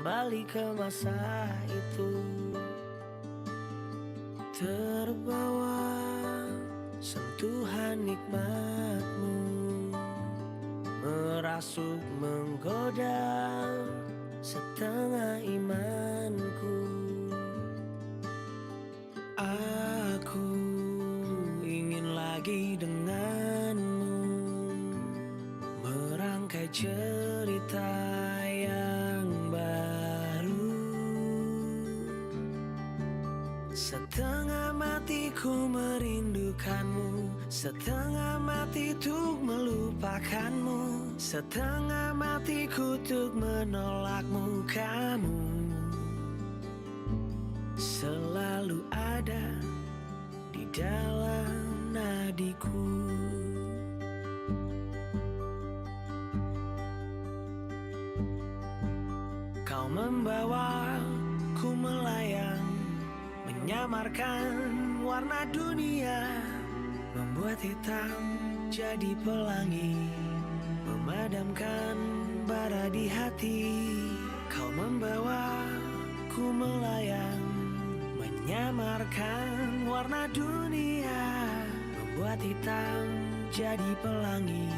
kembali ke masa itu. Terbawa sentuhan nikmatmu, merasuk menggoda setengah imanku. Aku ingin lagi denganmu, merangkai cerita yang baru. Setengah matiku merindukanmu, setengah mati untuk melupakanmu, setengah matiku untuk menolakmu. Kamu selalu ada di dalam nadiku. Kau membawaku melayang, menyamarkan warna dunia, membuat hitam jadi pelangi, memadamkan bara di hati. Kau membawaku melayang, menyamarkan warna dunia, membuat hitam jadi pelangi,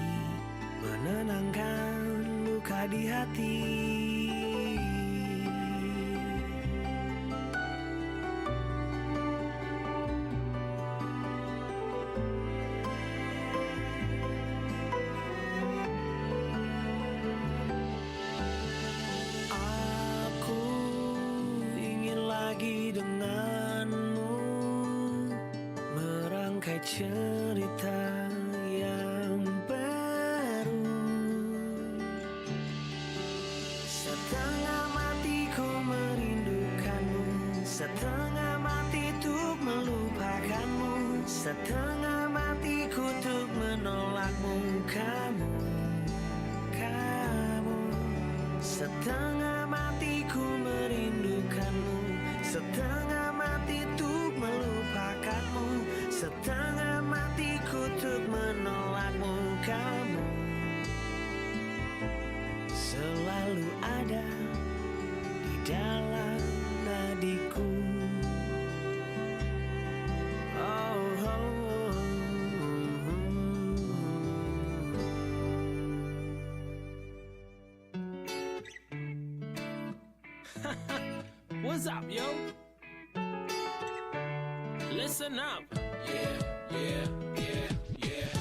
menenangkan luka di hati. Lagi denganmu, merangkai cerita yang baru. Setengah matiku merindukanmu, setengah mati untuk melupakanmu, setengah matiku untuk menolakmu. Kamu setengah matiku merindukanmu, setengah mati untuk melupakanmu, setengah matiku untuk menolakmu. Kamu selalu ada di dalam nadiku. What's up, yo? Listen up.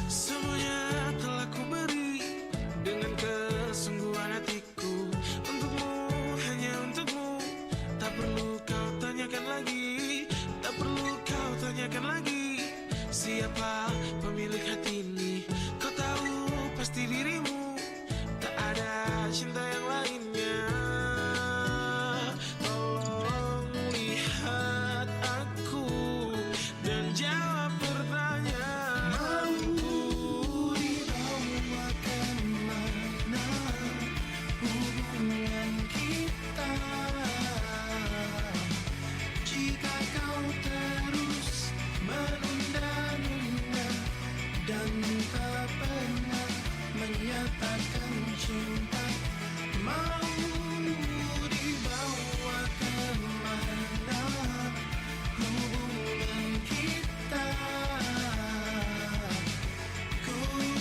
Semuanya telah ku beri dengan kesungguhan hatiku, untukmu, hanya untukmu. Tak perlu kau tanyakan lagi, tak perlu kau tanyakan lagi, siapa pemilik hati ini. Kau tahu pasti dirimu, tak ada cinta yang lainnya. Tolong lihat aku dan jawab pertanyaan. Mampu dibawa kemana hubungan kita, jika kau terus menunda-nunda dan tak pernah menyatakan cinta. Mau dibawa kemana hubungan kita, ku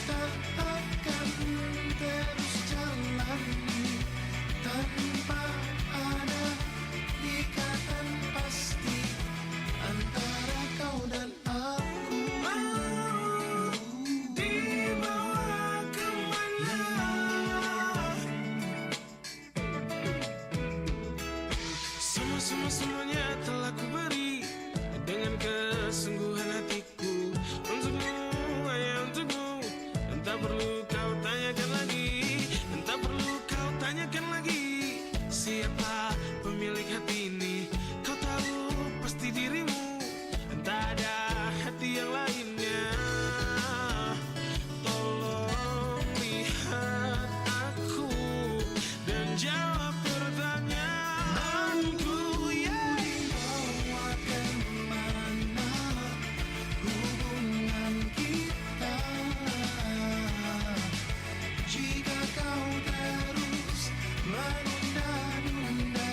tak akan terus jalani tanpa ada ikatan pasti antara kau dan aku. Dibawa kemana? Semuanya telah ku beri dengan kesungguhan hatiku, untukmu, hanya untukmu. Tak perlu kau tanyakan lagi, tak perlu kau tanyakan lagi, siapa pemilik hati ini. Kau tahu pasti dirimu, tak ada hati yang lainnya. Tolong lihat aku dan jawab pertanyaanku. Dibawa kemana hubungan kita, jika kau terus menunda-nunda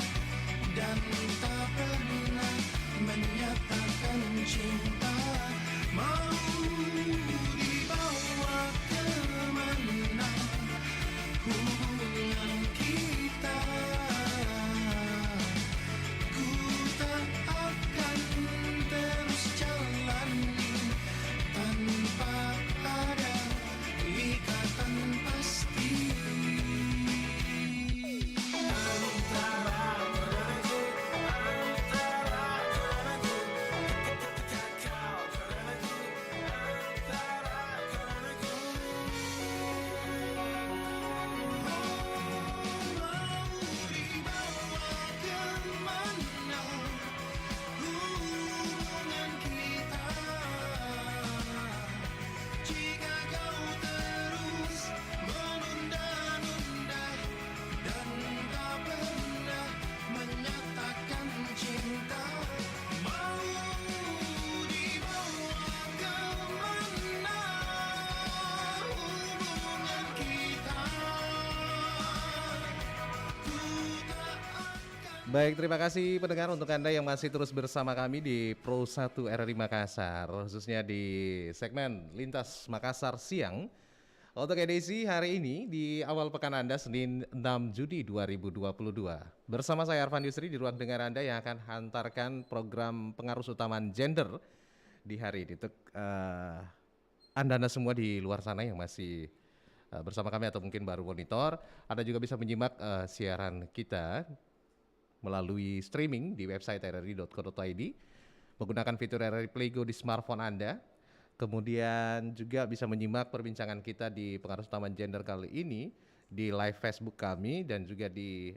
Baik, terima kasih pendengar untuk Anda yang masih terus bersama kami di Pro 1 RRI Makassar, khususnya di segmen Lintas Makassar Siang. Untuk edisi hari ini di awal pekan Anda Senin 6 Juni 2022. Bersama saya Arfan Yusri di ruang dengar Anda yang akan hantarkan program pengaruh utamaan gender di hari ini. Untuk Anda semua di luar sana yang masih bersama kami atau mungkin baru monitor, Anda juga bisa menyimak siaran kita melalui streaming di website rri.co.id menggunakan fitur RRI Playgo di smartphone Anda. Kemudian juga bisa menyimak perbincangan kita di pengaruh utama gender kali ini di live Facebook kami dan juga di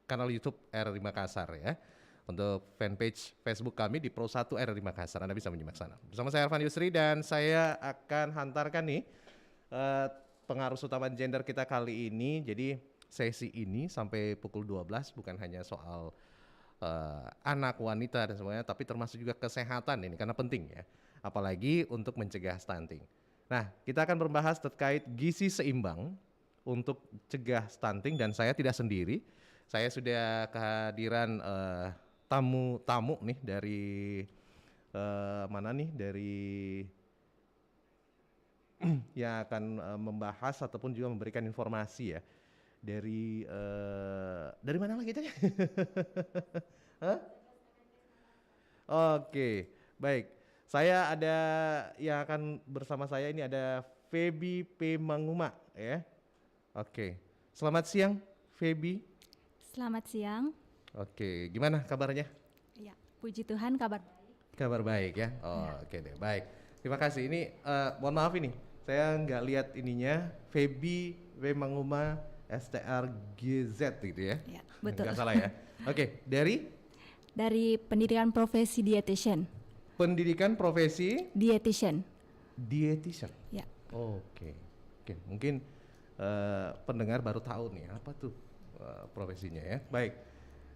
kanal YouTube RRI Makassar ya. Untuk fanpage Facebook kami di Pro 1 RRI Makassar, Anda bisa menyimak sana. Bersama saya Arfan Yusri dan saya akan hantarkan nih pengaruh utama gender kita kali ini. Jadi sesi ini sampai pukul 12 bukan hanya soal anak, wanita dan semuanya, tapi termasuk juga kesehatan ini karena penting ya. Apalagi untuk mencegah stunting. Nah, kita akan membahas terkait gizi seimbang untuk cegah stunting dan saya tidak sendiri. Saya sudah kehadiran tamu-tamu nih dari mana nih dari yang akan membahas ataupun juga memberikan informasi ya. Dari mana lagi tanya? Oke, baik. Saya ada yang akan bersama saya ini ada Feby P. Manguma ya. Oke. Selamat siang Feby. Selamat siang. Oke, gimana kabarnya? Ya, puji Tuhan kabar baik. Kabar baik ya. Oke deh, baik. Terima kasih. Ini mohon maaf ini, saya nggak lihat ininya. Feby P. Manguma STRGZ gitu ya. Ya, betul. Nggak salah ya. Oke, dari pendidikan profesi dietitian. Pendidikan profesi Dietitian. Ya. Oke. Mungkin pendengar baru tahu nih apa tuh profesinya ya. Baik.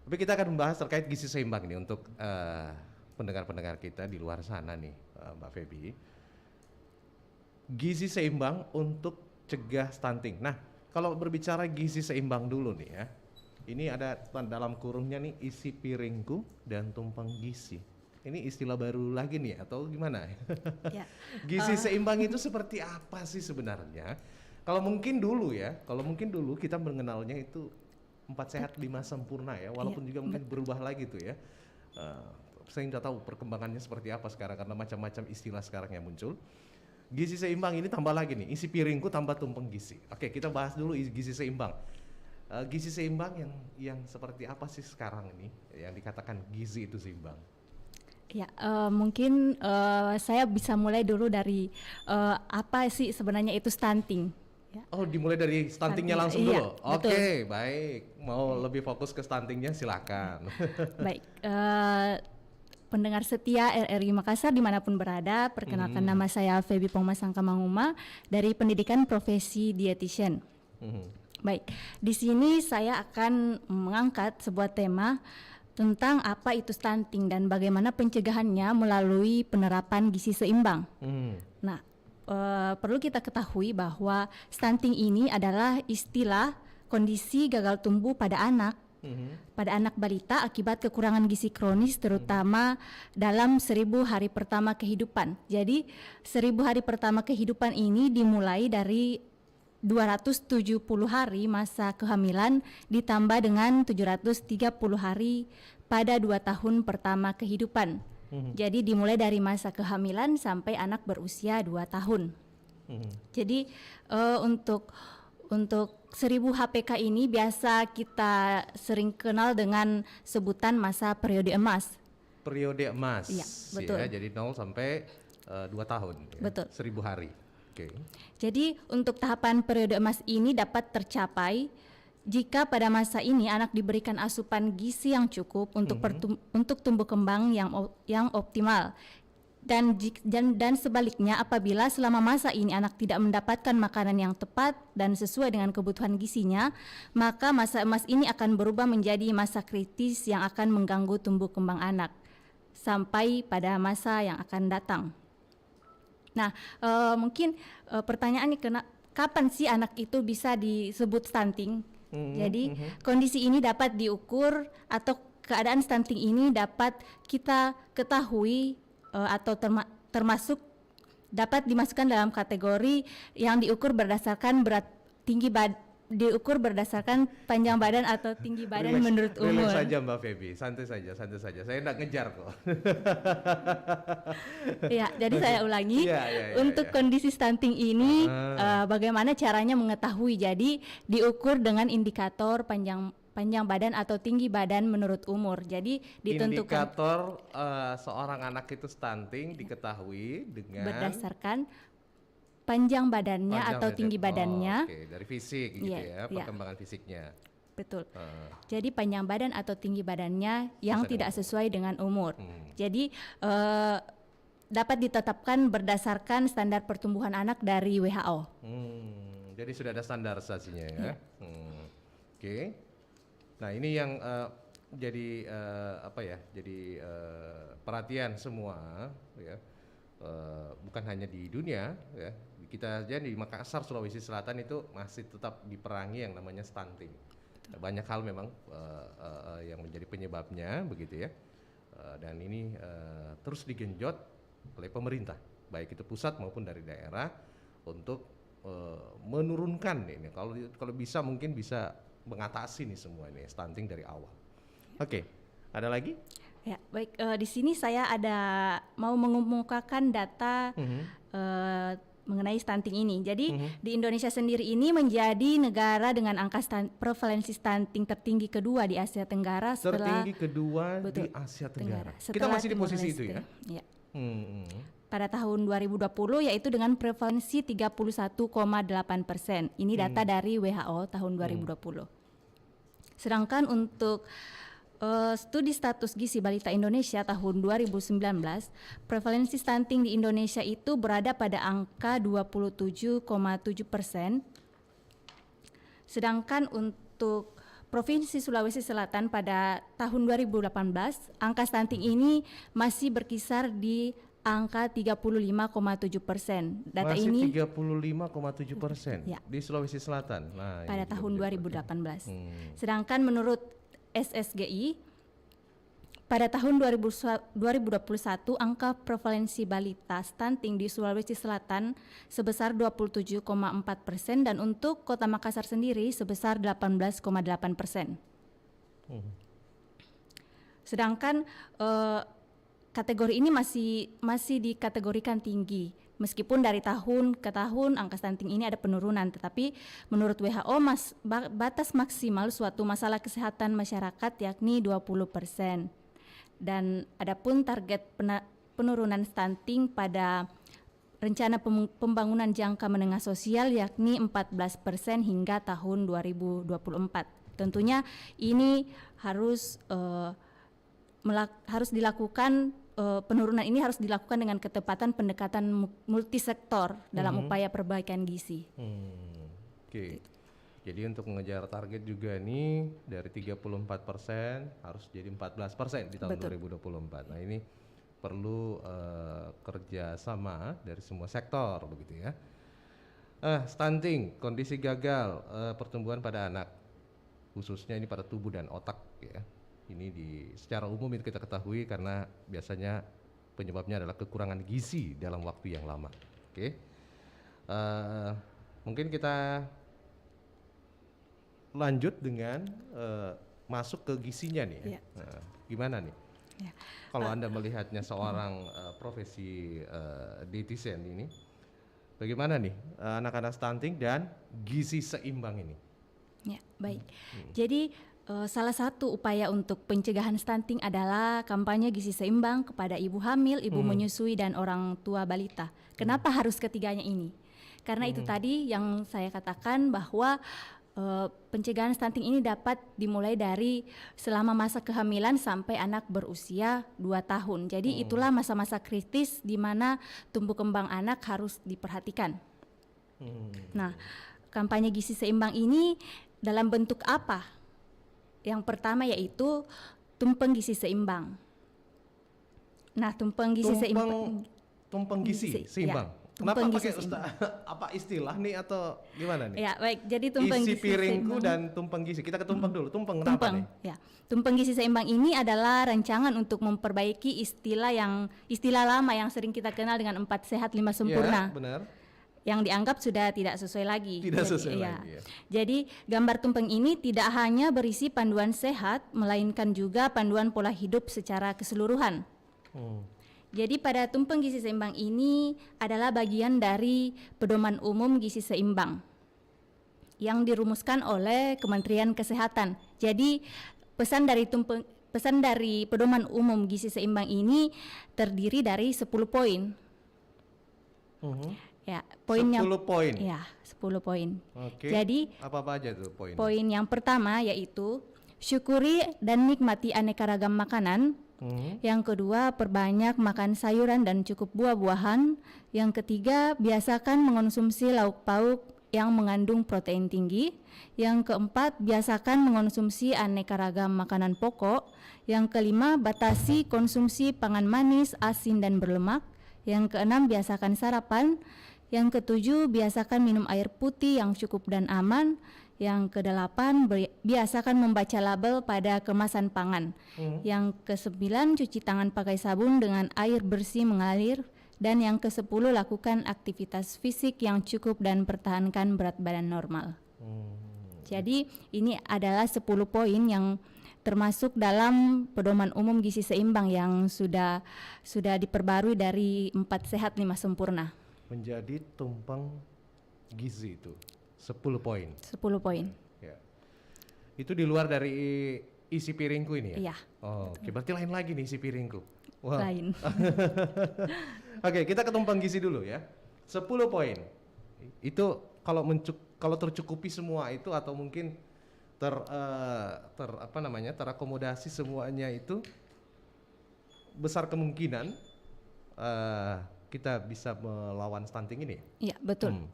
Tapi kita akan membahas terkait gizi seimbang ini untuk pendengar-pendengar kita di luar sana nih, Mbak Feby. Gizi seimbang untuk cegah stunting. Nah, kalau berbicara gizi seimbang dulu nih ya. Ini ada dalam kurungnya nih isi piringku dan tumpeng gizi. Ini istilah baru lagi nih atau gimana? Ya. Gizi seimbang itu seperti apa sih sebenarnya? Kalau mungkin dulu kita mengenalnya itu 4 sehat 5 sempurna ya, walaupun juga mungkin berubah lagi tuh ya. Saya tidak tahu perkembangannya seperti apa sekarang karena macam-macam istilah sekarang yang muncul. Gizi seimbang ini tambah lagi nih, isi piringku tambah tumpeng gizi. Oke, kita bahas dulu gizi seimbang. Gizi seimbang yang seperti apa sih sekarang ini yang dikatakan gizi itu seimbang? Ya, mungkin saya bisa mulai dulu dari apa sih sebenarnya itu stunting. Ya. Oh, dimulai dari stuntingnya langsung iya, dulu? Oke, baik. Mau lebih fokus ke stuntingnya silakan. Baik, pendengar setia RRI Makassar dimanapun berada, perkenalkan nama saya Feby Pongmasangka Manguma dari pendidikan profesi dietitian. Baik, di sini saya akan mengangkat sebuah tema tentang apa itu stunting dan bagaimana pencegahannya melalui penerapan gizi seimbang. Nah, perlu kita ketahui bahwa stunting ini adalah istilah kondisi gagal tumbuh pada anak balita akibat kekurangan gizi kronis terutama dalam 1000 hari pertama kehidupan. Jadi 1000 hari pertama kehidupan ini dimulai dari 270 hari masa kehamilan ditambah dengan 730 hari pada 2 tahun pertama kehidupan. Jadi dimulai dari masa kehamilan sampai anak berusia 2 tahun. Jadi untuk 1000 HPK ini biasa kita sering kenal dengan sebutan masa periode emas. Periode emas. Iya, betul. Ya, jadi 0 sampai 2 tahun. Ya, betul. 1000 hari. Oke. Jadi untuk tahapan periode emas ini dapat tercapai jika pada masa ini anak diberikan asupan gizi yang cukup untuk tumbuh kembang yang optimal. Dan sebaliknya apabila selama masa ini anak tidak mendapatkan makanan yang tepat dan sesuai dengan kebutuhan gizinya, maka masa emas ini akan berubah menjadi masa kritis yang akan mengganggu tumbuh kembang anak sampai pada masa yang akan datang. Nah, mungkin pertanyaannya kapan sih anak itu bisa disebut stunting? Jadi kondisi ini dapat diukur atau keadaan stunting ini dapat kita ketahui atau termasuk dapat dimasukkan dalam kategori yang diukur berdasarkan diukur berdasarkan panjang badan atau tinggi badan menurut umur. Relax saja Mbak Feby, santai saja. Saya enggak ngejar kok. Ya, jadi saya ulangi. Untuk kondisi stunting ini bagaimana caranya mengetahui? Jadi diukur dengan indikator panjang badan atau tinggi badan menurut umur. Jadi ditentukan indikator seorang anak itu stunting diketahui dengan berdasarkan panjang badannya atau tinggi badannya. Oke, dari fisik gitu ya, perkembangan fisiknya. Betul. Jadi panjang badan atau tinggi badannya yang tidak sesuai dengan umur. Jadi dapat ditetapkan berdasarkan standar pertumbuhan anak dari WHO. Jadi sudah ada standarisasinya ya. Oke. Nah ini yang jadi Jadi perhatian semua ya. Bukan hanya di dunia ya. Kita aja di Makassar, Sulawesi Selatan itu masih tetap diperangi yang namanya stunting. Banyak hal memang yang menjadi penyebabnya begitu ya. Dan ini terus digenjot oleh pemerintah, baik itu pusat maupun dari daerah untuk menurunkan ini. Kalau bisa mungkin bisa mengatasi nih semua ini stunting dari awal. Oke, ada lagi? Ya, baik. Di sini saya mau mengemukakan data mengenai stunting ini. Jadi di Indonesia sendiri ini menjadi negara dengan angka prevalensi stunting tertinggi kedua di Asia Tenggara tertinggi kedua di Asia Tenggara. Kita masih di posisi itu ya? Ya. Pada tahun 2020 yaitu dengan prevalensi 31,8%. Ini data dari WHO tahun 2020. Sedangkan untuk studi status gizi balita Indonesia tahun 2019, prevalensi stunting di Indonesia itu berada pada angka 27,7%. Sedangkan untuk Provinsi Sulawesi Selatan pada tahun 2018, angka stunting ini masih berkisar di angka 35,7%. Data masih ini 35,7% di Sulawesi Selatan. Nah, pada tahun 2018. Sedangkan menurut SSGI pada tahun 2021 angka prevalensi balita stunting di Sulawesi Selatan sebesar 27,4% dan untuk Kota Makassar sendiri sebesar 18,8%. Sedangkan kategori ini masih dikategorikan tinggi. Meskipun dari tahun ke tahun angka stunting ini ada penurunan, tetapi menurut WHO batas maksimal suatu masalah kesehatan masyarakat yakni 20%. Dan adapun target penurunan stunting pada rencana pembangunan jangka menengah sosial yakni 14% hingga tahun 2024. Tentunya ini harus dilakukan. Penurunan ini harus dilakukan dengan ketepatan pendekatan multisektor dalam upaya perbaikan gizi. Oke. Jadi untuk mengejar target juga nih dari 34% harus jadi 14% di tahun 2024. Nah ini perlu kerja sama dari semua sektor begitu ya. Stunting, kondisi gagal pertumbuhan pada anak, khususnya ini pada tubuh dan otak ya. Ini secara umum itu kita ketahui karena biasanya penyebabnya adalah kekurangan gizi dalam waktu yang lama. Oke. Mungkin kita lanjut dengan masuk ke gizinya nih. Nah, gimana nih? Kalau Anda melihatnya seorang profesi dietitian ini, bagaimana nih anak-anak stunting dan gizi seimbang ini? Ya, baik. Jadi salah satu upaya untuk pencegahan stunting adalah kampanye gizi seimbang kepada ibu hamil, ibu menyusui, dan orang tua balita. Kenapa harus ketiganya ini? Karena itu tadi yang saya katakan bahwa pencegahan stunting ini dapat dimulai dari selama masa kehamilan sampai anak berusia 2 tahun. Jadi itulah masa-masa kritis di mana tumbuh kembang anak harus diperhatikan. Nah, kampanye gizi seimbang ini dalam bentuk apa? Yang pertama yaitu tumpeng gizi seimbang. Nah, tumpeng gizi seimbang. Tumpeng gizi seimbang. Ya. Kenapa Tumpeng pakai gizi seimbang. apa istilah nih atau gimana nih? Ya, baik. Jadi tumpeng Isi gizi piringku seimbang. dan tumpeng gizi. Kita ke tumpeng dulu. Tumpeng kenapa Tumpeng, nih? ya. Tumpeng gizi seimbang ini adalah rancangan untuk memperbaiki istilah lama yang sering kita kenal dengan 4 sehat 5 sempurna. Ya, benar. Yang dianggap sudah tidak sesuai lagi. Tidak sesuai ya. lagi, ya. Jadi gambar tumpeng ini tidak hanya berisi panduan sehat, melainkan juga panduan pola hidup secara keseluruhan. Jadi pada tumpeng gizi seimbang ini adalah bagian dari pedoman umum gizi seimbang yang dirumuskan oleh Kementerian Kesehatan. Jadi pesan dari pedoman umum gizi seimbang ini terdiri dari 10 poin. Ya, poin 10 poin. Ya, 10 poin. Oke. Jadi apa aja tuh poin? poin yang pertama yaitu syukuri dan nikmati aneka ragam makanan. Yang kedua, perbanyak makan sayuran dan cukup buah-buahan. Yang ketiga, biasakan mengonsumsi lauk pauk yang mengandung protein tinggi. Yang keempat, biasakan mengonsumsi aneka ragam makanan pokok. Yang kelima, batasi konsumsi pangan manis, asin dan berlemak. Yang keenam, biasakan sarapan. Yang ketujuh, biasakan minum air putih yang cukup dan aman. Yang kedelapan, biasakan membaca label pada kemasan pangan. Yang kesembilan, cuci tangan pakai sabun dengan air bersih mengalir. Dan yang kesepuluh, lakukan aktivitas fisik yang cukup dan pertahankan berat badan normal. Jadi ini adalah 10 poin yang termasuk dalam pedoman umum gizi seimbang yang sudah diperbarui dari 4 sehat 5 sempurna. Menjadi tumpeng gizi itu 10 poin. 10 poin. Ya. Itu di luar dari isi piringku ini ya? Iya. Oh, oke, berarti lain lagi nih isi piringku. Wah. Lain. Oke, kita ke tumpeng gizi dulu ya. 10 poin. Itu kalau tercukupi semua itu atau mungkin terakomodasi semuanya itu, besar kemungkinan kita bisa melawan stunting ini. Iya, betul.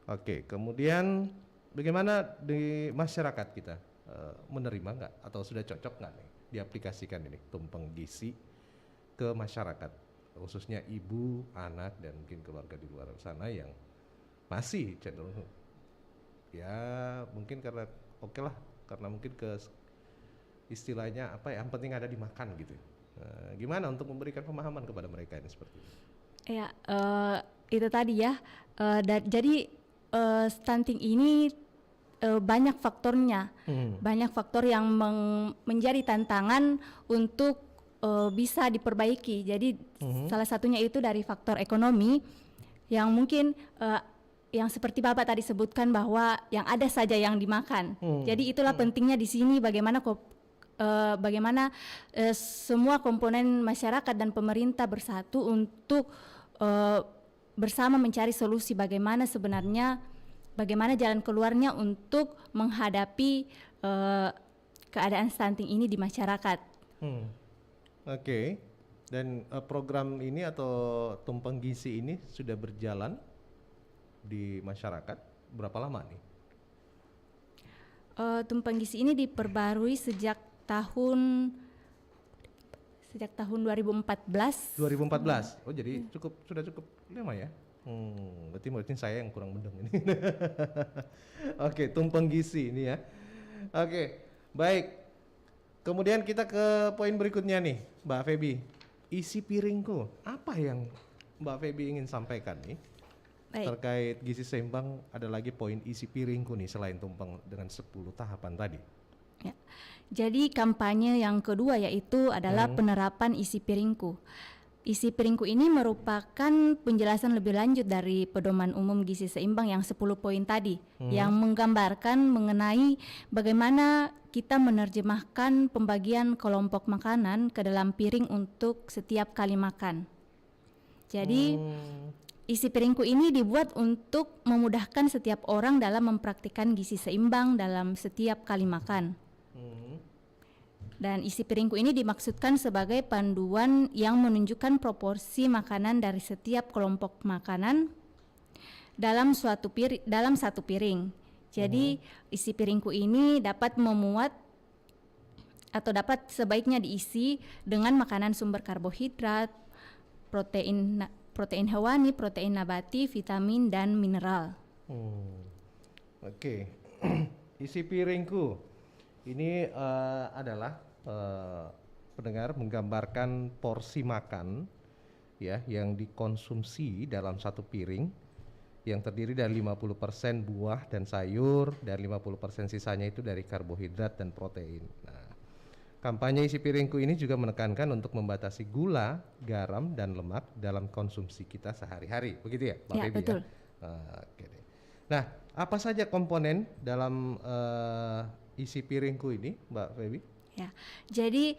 Oke, kemudian bagaimana di masyarakat kita menerima nggak atau sudah cocok nggak nih diaplikasikan ini tumpeng gizi ke masyarakat, khususnya ibu, anak dan mungkin keluarga di luar sana yang masih cenderung ya mungkin karena karena mungkin ke istilahnya apa ya, yang penting ada dimakan gitu. Gimana untuk memberikan pemahaman kepada mereka ini seperti itu? Ya, itu tadi ya. Jadi stunting ini banyak faktornya, banyak faktor yang menjadi tantangan untuk bisa diperbaiki. Jadi salah satunya itu dari faktor ekonomi yang mungkin yang seperti Bapak tadi sebutkan bahwa yang ada saja yang dimakan. Jadi itulah pentingnya di sini bagaimana semua komponen masyarakat dan pemerintah bersatu untuk bersama mencari solusi bagaimana jalan keluarnya untuk menghadapi keadaan stunting ini di masyarakat. Oke. Dan program ini atau tumpeng gizi ini sudah berjalan di masyarakat berapa lama nih? Tumpeng gizi ini diperbarui sejak tahun 2014. 2014. Oh, jadi sudah cukup lama ya. Berarti saya yang kurang mendeng ini. Oke, tumpeng gizi ini ya. Oke, baik. Kemudian kita ke poin berikutnya nih, Mbak Feby. Isi piringku, apa yang Mbak Feby ingin sampaikan nih? Baik. Terkait gizi seimbang, ada lagi poin isi piringku nih selain tumpeng dengan 10 tahapan tadi. Ya. Jadi kampanye yang kedua yaitu adalah penerapan isi piringku. Isi piringku ini merupakan penjelasan lebih lanjut dari pedoman umum gizi seimbang yang 10 poin tadi, yang menggambarkan mengenai bagaimana kita menerjemahkan pembagian kelompok makanan ke dalam piring untuk setiap kali makan. Jadi isi piringku ini dibuat untuk memudahkan setiap orang dalam mempraktikkan gizi seimbang dalam setiap kali makan. Dan isi piringku ini dimaksudkan sebagai panduan yang menunjukkan proporsi makanan dari setiap kelompok makanan dalam satu piring. Jadi isi piringku ini dapat memuat atau dapat sebaiknya diisi dengan makanan sumber karbohidrat, protein hewani, protein nabati, vitamin dan mineral. Oke. Isi piringku ini adalah pendengar menggambarkan porsi makan ya yang dikonsumsi dalam satu piring yang terdiri dari 50% buah dan sayur dan 50% sisanya itu dari karbohidrat dan protein. Nah, kampanye isi piringku ini juga menekankan untuk membatasi gula, garam dan lemak dalam konsumsi kita sehari-hari. Begitu ya, Mbak Ya, Febi? betul. Oke deh. Nah, apa saja komponen dalam isi piringku ini, Mbak Febi? Ya, jadi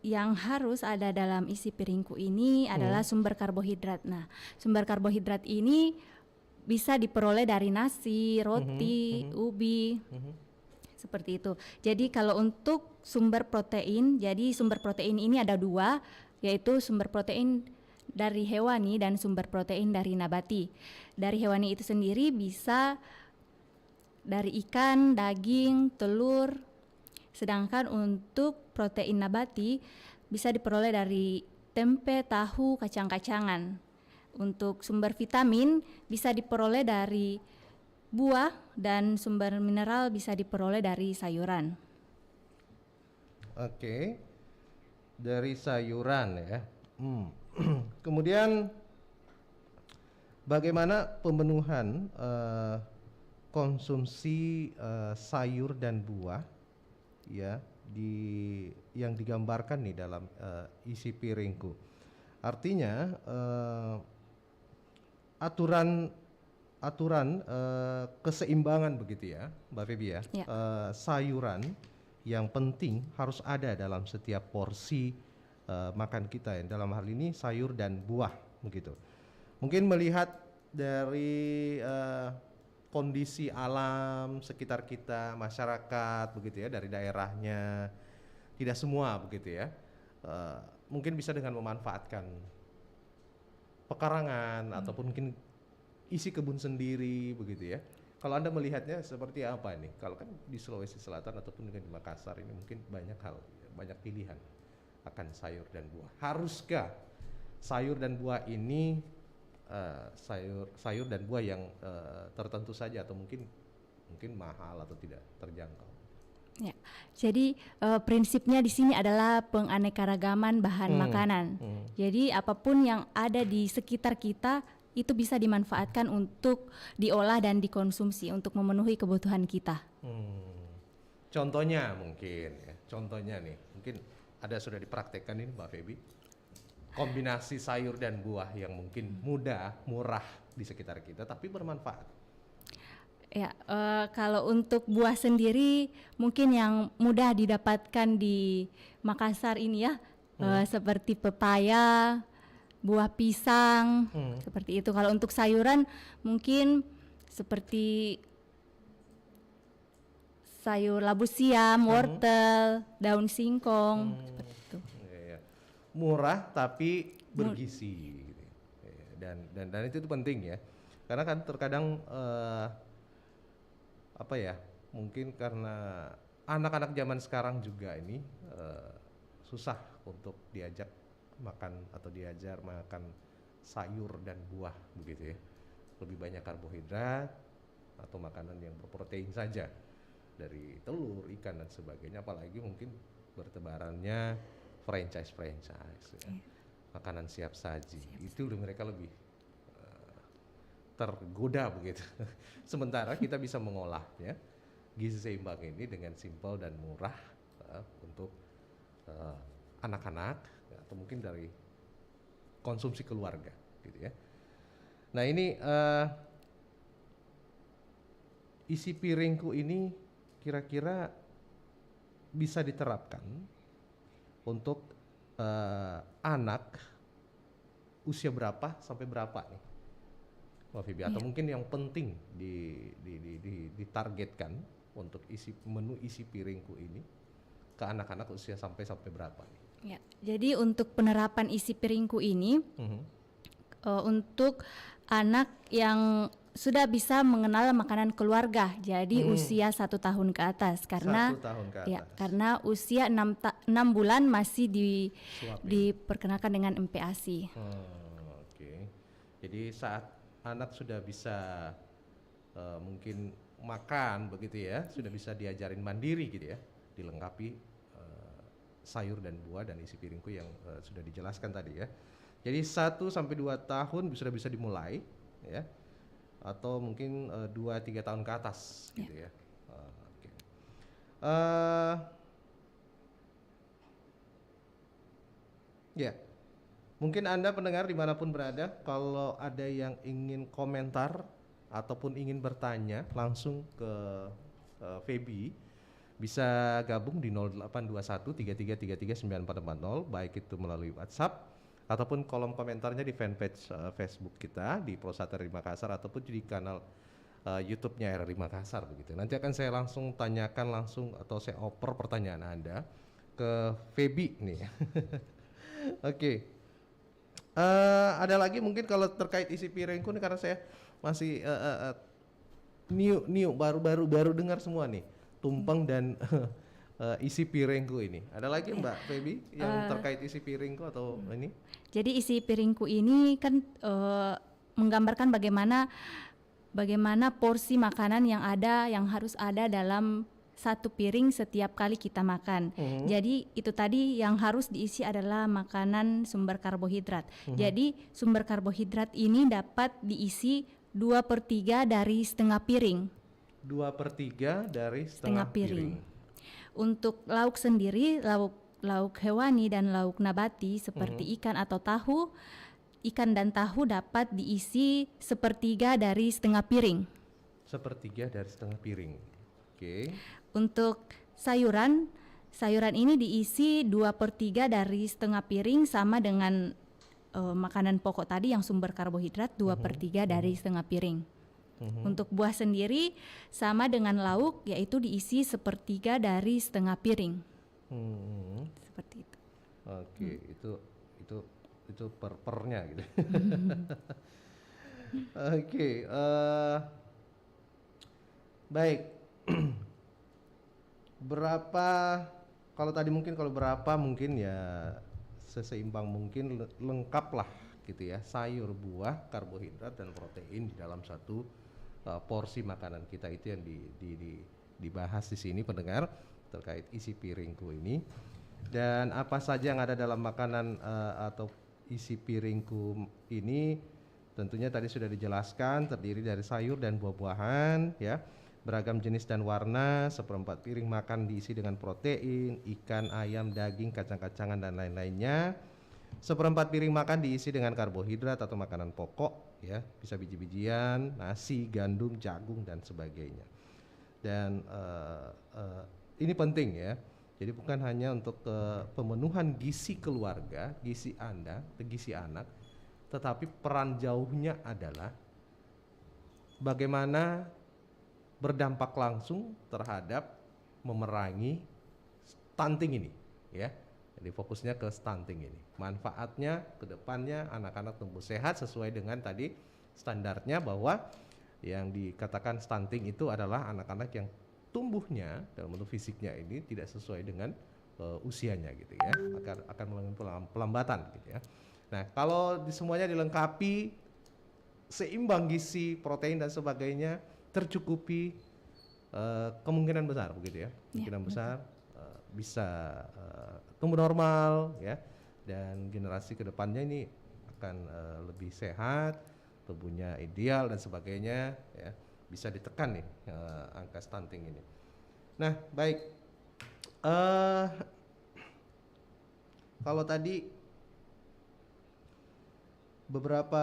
yang harus ada dalam isi piringku ini adalah sumber karbohidrat. Nah, sumber karbohidrat ini bisa diperoleh dari nasi, roti, ubi, seperti itu. Jadi kalau untuk sumber protein, jadi sumber protein ini ada dua, yaitu sumber protein dari hewani dan sumber protein dari nabati. Dari hewani itu sendiri bisa dari ikan, daging, telur. Sedangkan untuk protein nabati bisa diperoleh dari tempe, tahu, kacang-kacangan. Untuk sumber vitamin bisa diperoleh dari buah dan sumber mineral bisa diperoleh dari sayuran. Oke. Dari sayuran ya. Kemudian bagaimana pemenuhan konsumsi sayur dan buah ya yang digambarkan nih dalam isi piringku. Artinya aturan keseimbangan begitu ya, Mbak Febi ya. Ya. Sayuran yang penting harus ada dalam setiap porsi makan kita ya. Dalam hal ini sayur dan buah begitu. Mungkin melihat dari kondisi alam sekitar kita, masyarakat begitu ya, dari daerahnya, tidak semua begitu ya, mungkin bisa dengan memanfaatkan pekarangan ataupun mungkin isi kebun sendiri begitu ya. Kalau Anda melihatnya seperti apa ini? Kalau kan di Sulawesi Selatan ataupun di Makassar ini mungkin banyak pilihan akan sayur dan buah. Haruskah sayur dan buah ini sayur dan buah yang tertentu saja atau mungkin mahal atau tidak terjangkau? Ya, jadi prinsipnya di sini adalah penganekaragaman bahan makanan. Jadi apapun yang ada di sekitar kita itu bisa dimanfaatkan untuk diolah dan dikonsumsi untuk memenuhi kebutuhan kita. Contohnya mungkin ya, contohnya nih, mungkin ada sudah dipraktekkan ini Mbak Febi, kombinasi sayur dan buah yang mungkin mudah, murah di sekitar kita tapi bermanfaat. Ya, kalau untuk buah sendiri mungkin yang mudah didapatkan di Makassar ini ya, seperti pepaya, buah pisang, seperti itu. Kalau untuk sayuran mungkin seperti sayur labu siam, wortel, daun singkong, seperti itu. Ya. Murah tapi bergizi, gitu. Dan itu penting ya, karena kan terkadang mungkin karena anak-anak zaman sekarang juga ini susah untuk diajak makan atau diajar makan sayur dan buah begitu ya. Lebih banyak karbohidrat atau makanan yang berprotein saja dari telur, ikan dan sebagainya, apalagi mungkin bertebarannya franchise ya. Makanan siap saji itu mereka lebih tergoda begitu. Sementara kita bisa mengolahnya gizi seimbang ini dengan simpel dan murah untuk anak-anak atau mungkin dari konsumsi keluarga gitu ya. Nah ini isi piringku ini kira-kira bisa diterapkan untuk anak usia berapa sampai berapa nih, Mbak Febi? Atau mungkin yang penting ditargetkan untuk menu isi piringku ini ke anak-anak usia sampai berapa nih? Ya, jadi untuk penerapan isi piringku ini untuk anak yang sudah bisa mengenal makanan keluarga, jadi usia 1 tahun ke atas, karena 1 tahun ke atas. Ya, karena usia 6 bulan masih diperkenalkan dengan MPASI. Oke. Jadi saat anak sudah bisa mungkin makan begitu ya, sudah bisa diajarin mandiri gitu ya, dilengkapi sayur dan buah dan isi piringku yang sudah dijelaskan tadi ya. Jadi 1 sampai 2 tahun sudah bisa dimulai ya. Atau mungkin 2-3 tahun ke atas gitu ya. Oke. Ya, mungkin Anda pendengar dimanapun berada, kalau ada yang ingin komentar ataupun ingin bertanya langsung ke Feby, bisa gabung di 0821 3333 9440, baik itu melalui WhatsApp ataupun kolom komentarnya di fanpage Facebook kita di Pro 1 RRI Makassar ataupun di kanal YouTube-nya RRI Makassar begitu. Nanti akan saya langsung tanyakan langsung atau saya oper pertanyaan Anda ke Feby nih. Oke. Ada lagi mungkin kalau terkait isi piringku nih, karena saya masih new baru dengar semua nih tumpeng dan isi piringku ini. Ada lagi Mbak Feby yang terkait isi piringku atau ini? Jadi isi piringku ini kan menggambarkan bagaimana porsi makanan yang harus ada dalam satu piring setiap kali kita makan. Jadi itu tadi yang harus diisi adalah makanan sumber karbohidrat. Jadi sumber karbohidrat ini dapat diisi 2/3 dari setengah piring. 2/3 dari setengah piring. Untuk lauk sendiri, lauk hewani dan lauk nabati seperti ikan atau tahu, ikan dan tahu dapat diisi 1/3 dari setengah piring. 1/3 dari setengah piring. Oke. Untuk sayuran ini diisi 2/3 dari setengah piring, sama dengan makanan pokok tadi yang sumber karbohidrat 2/3 dari setengah piring. Untuk buah sendiri sama dengan lauk, yaitu diisi 1/3 dari setengah piring. Seperti itu. Oke, itu pernya gitu. Oke, baik. Kalau tadi mungkin berapa mungkin ya seseimbang mungkin, lengkap lah gitu ya, sayur, buah, karbohidrat dan protein di dalam satu porsi makanan kita, itu yang dibahas di sini pendengar terkait isi piringku ini. Dan apa saja yang ada dalam makanan atau isi piringku ini tentunya tadi sudah dijelaskan, terdiri dari sayur dan buah-buahan ya, beragam jenis dan warna, 1/4 piring makan diisi dengan protein, ikan, ayam, daging, kacang-kacangan dan lain-lainnya. 1/4 piring makan diisi dengan karbohidrat atau makanan pokok ya, bisa biji-bijian, nasi, gandum, jagung dan sebagainya. Dan ini penting ya. Jadi bukan hanya untuk pemenuhan gizi keluarga, gizi Anda, gizi anak, tetapi peran jauhnya adalah bagaimana berdampak langsung terhadap memerangi stunting ini ya. Jadi fokusnya ke stunting ini. Manfaatnya ke depannya anak-anak tumbuh sehat sesuai dengan tadi standarnya, bahwa yang dikatakan stunting itu adalah anak-anak yang tumbuhnya dalam bentuk fisiknya ini tidak sesuai dengan usianya gitu ya. Akan mengalami pelambatan gitu ya. Nah, kalau semuanya dilengkapi, seimbang gizi, protein dan sebagainya, tercukupi, kemungkinan besar begitu ya, kemungkinan besar bisa tumbuh normal ya, dan generasi kedepannya ini akan lebih sehat, tubuhnya ideal dan sebagainya ya, bisa ditekan nih angka stunting ini. Nah baik, kalau tadi beberapa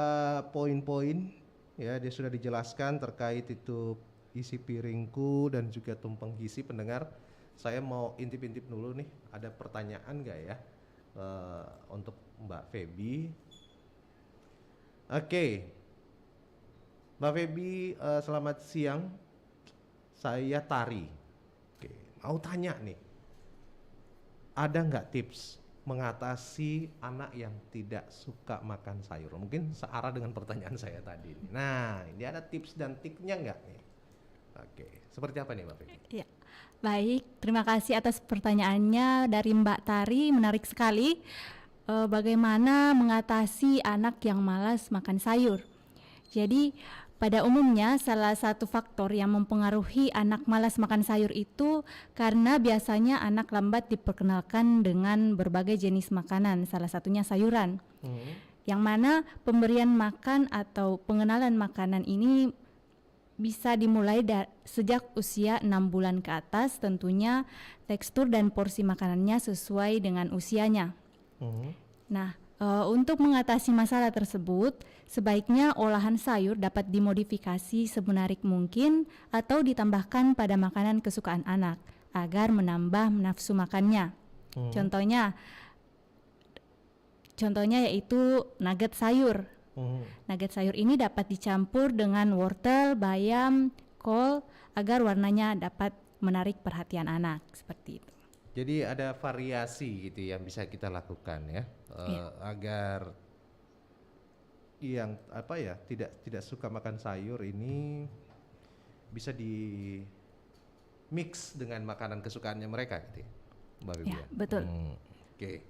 poin-poin ya dia sudah dijelaskan terkait itu isi piringku dan juga tumpeng gizi. Pendengar, saya mau intip-intip dulu nih, ada pertanyaan nggak ya untuk Mbak Feby? Oke, Mbak Feby, selamat siang. Saya Tari. Oke, mau tanya nih, ada nggak tips mengatasi anak yang tidak suka makan sayur? Mungkin searah dengan pertanyaan saya tadi. Nah, ini ada tips dan triknya nggak nih? Oke, seperti apa nih Mbak Feby? Ya, baik. Terima kasih atas pertanyaannya dari Mbak Tari, menarik sekali. Bagaimana mengatasi anak yang malas makan sayur? Jadi pada umumnya salah satu faktor yang mempengaruhi anak malas makan sayur itu karena biasanya anak lambat diperkenalkan dengan berbagai jenis makanan, salah satunya sayuran. Yang mana pemberian makan atau pengenalan makanan ini bisa dimulai sejak usia 6 bulan ke atas, tentunya tekstur dan porsi makanannya sesuai dengan usianya. Nah, untuk mengatasi masalah tersebut, sebaiknya olahan sayur dapat dimodifikasi semenarik mungkin atau ditambahkan pada makanan kesukaan anak agar menambah nafsu makannya. Contohnya yaitu nugget sayur. Nugget sayur ini dapat dicampur dengan wortel, bayam, kol agar warnanya dapat menarik perhatian anak, seperti itu. Jadi ada variasi gitu yang bisa kita lakukan ya, agar yang tidak suka makan sayur ini bisa di mix dengan makanan kesukaannya mereka gitu ya, Mbak Bibi. Ya, betul. Oke.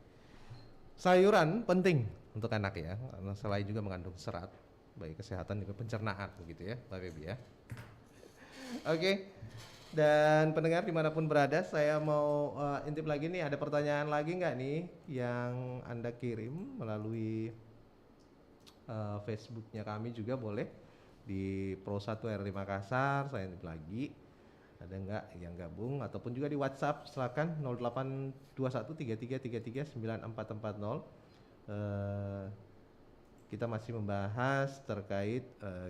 Sayuran penting untuk anak ya, karena selain juga mengandung serat, baik kesehatan juga pencernaan begitu ya, Mbak Bibi ya. Oke. Dan pendengar dimanapun berada, saya mau intip lagi nih, ada pertanyaan lagi nggak nih yang Anda kirim melalui Facebooknya kami juga boleh di Pro 1 RRI Makassar, saya intip lagi. Ada nggak yang gabung ataupun juga di WhatsApp, silakan 082133339440. Kita masih membahas terkait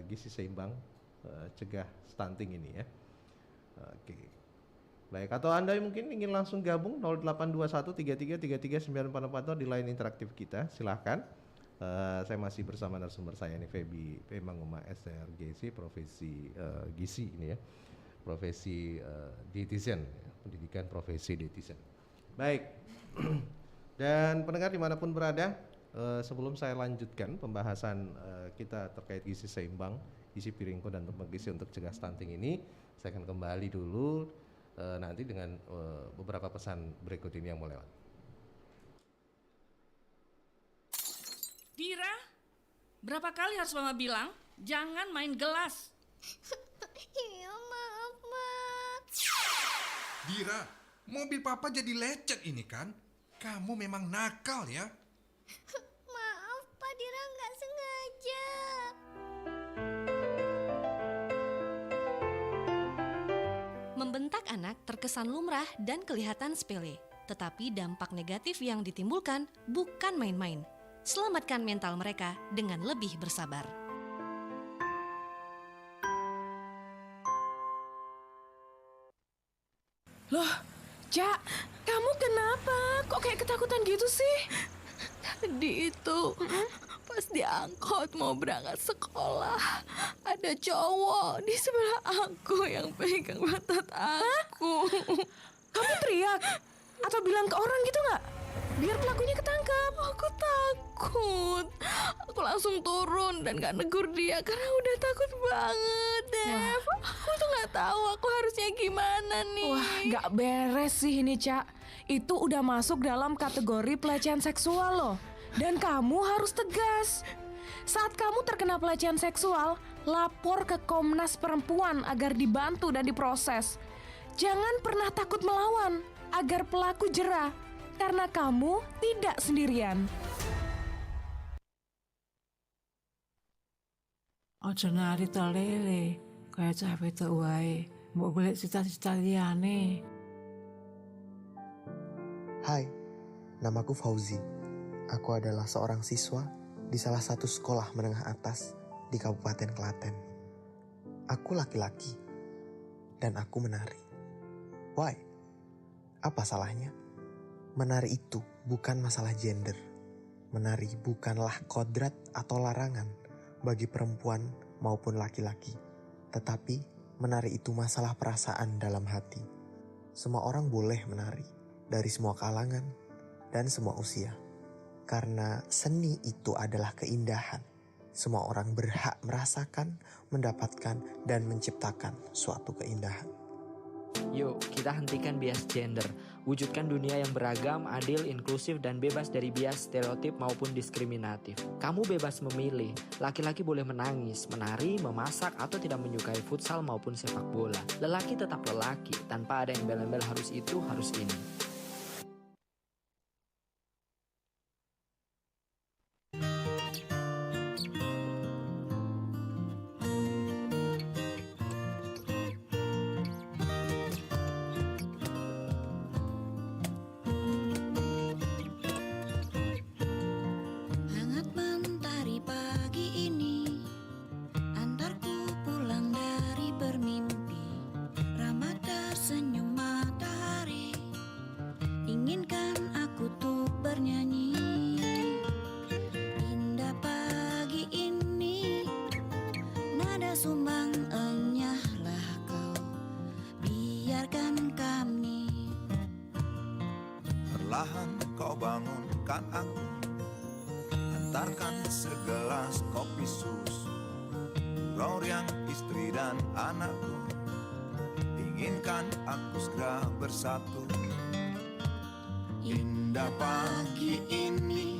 gizi seimbang, cegah stunting ini ya. Oke. Baik, atau Anda mungkin ingin langsung gabung 082133339440 di line interaktif kita, silahkan. Saya masih bersama narasumber saya ini Feby Manguma, SRGC, profesi gizi ini ya, profesi dietitian, pendidikan profesi dietitian. Baik. Dan pendengar dimanapun berada, sebelum saya lanjutkan pembahasan kita terkait gizi seimbang, gizi piringku dan tumpeng gizi untuk cegah stunting ini, saya akan kembali dulu nanti dengan beberapa pesan berikut ini yang mau lewat. Dira, berapa kali harus mama bilang jangan main gelas? Iya, maaf, Mak. Dira, mobil papa jadi lecet ini kan? Kamu memang nakal ya. Maaf, Pak Dira nggak sengaja. Membentak anak terkesan lumrah dan kelihatan sepele, tetapi dampak negatif yang ditimbulkan bukan main-main. Selamatkan mental mereka dengan lebih bersabar. Loh, Cak, kamu kenapa? Kok kayak ketakutan gitu sih? Tadi itu pas diangkut mau berangkat sekolah, ada cowok di sebelah aku yang pegang pantat aku. Kamu teriak? Atau bilang ke orang gitu nggak? Biar pelakunya ketangkap. Aku takut. Aku langsung turun dan gak negur dia karena udah takut banget, Dev. Aku tuh gak tahu aku harusnya gimana nih. Wah, nggak beres sih ini, Cak. Itu udah masuk dalam kategori pelecehan seksual loh. Dan kamu harus tegas. Saat kamu terkena pelecehan seksual, lapor ke Komnas Perempuan agar dibantu dan diproses. Jangan pernah takut melawan agar pelaku jera, karena kamu tidak sendirian. Ojo nari to lele, kaya cah wedok wae, mbok golek cita-cita liyane. Hai, namaku Fauzi. Aku adalah seorang siswa di salah satu sekolah menengah atas di Kabupaten Klaten. Aku laki-laki dan aku menari. Why? Apa salahnya? Menari itu bukan masalah gender. Menari bukanlah kodrat atau larangan bagi perempuan maupun laki-laki. Tetapi menari itu masalah perasaan dalam hati. Semua orang boleh menari, dari semua kalangan dan semua usia. Karena seni itu adalah keindahan. Semua orang berhak merasakan, mendapatkan, dan menciptakan suatu keindahan. Yuk, kita hentikan bias gender. Wujudkan dunia yang beragam, adil, inklusif, dan bebas dari bias, stereotip, maupun diskriminatif. Kamu bebas memilih. Laki-laki boleh menangis, menari, memasak, atau tidak menyukai futsal maupun sepak bola. Lelaki tetap lelaki, tanpa ada embel-embel harus itu, harus ini. Hangat mentari pagi ini, antarku pulang dari bermimpi. Ramah tersenyum matahari, inginkan aku tuh bernyanyi. Indah pagi ini, nada sumbang enyahlah kau, biarkan kami. Perlahan kau bangunkan aku, antarkan segelas kopi susu. Roryang istri dan anakku, inginkan aku segera bersatu. Indah pagi ini,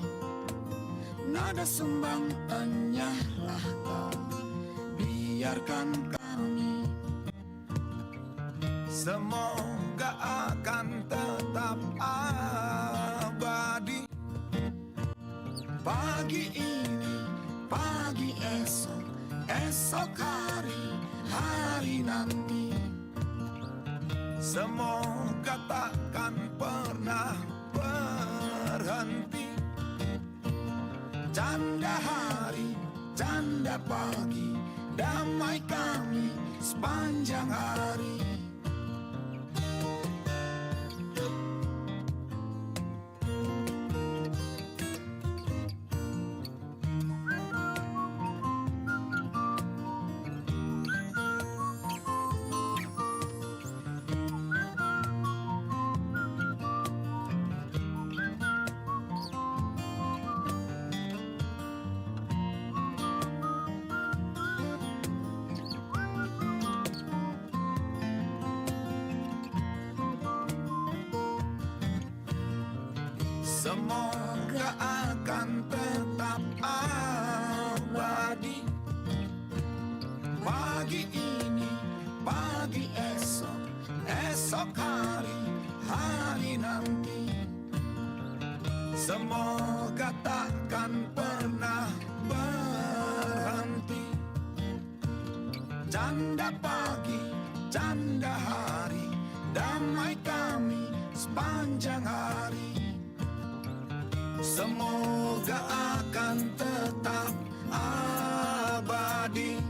nada sumbang enyahlah kau, biarkan kami. Semoga akan tetap abadi. Pagi ini, pagi esok, esok hari, hari nanti. Semoga takkan pernah berhenti. Canda hari, canda pagi, damai kami sepanjang hari. Semoga akan tetap abadi. Pagi ini, pagi esok, esok hari, hari nanti. Semoga takkan pernah berhenti. Canda pagi, canda hari, damai kami sepanjang hari. Semoga akan tetap abadi.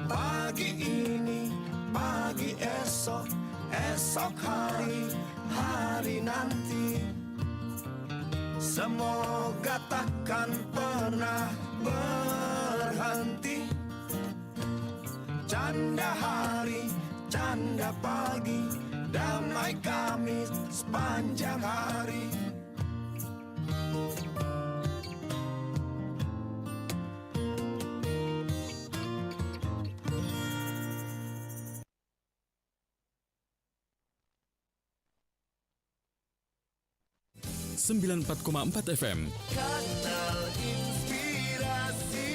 Pagi ini, pagi esok, esok hari, hari nanti. Semoga takkan pernah berhenti. Canda hari, canda pagi, damai kami sepanjang hari. Sembilan 94,4 FM Kanal Inspirasi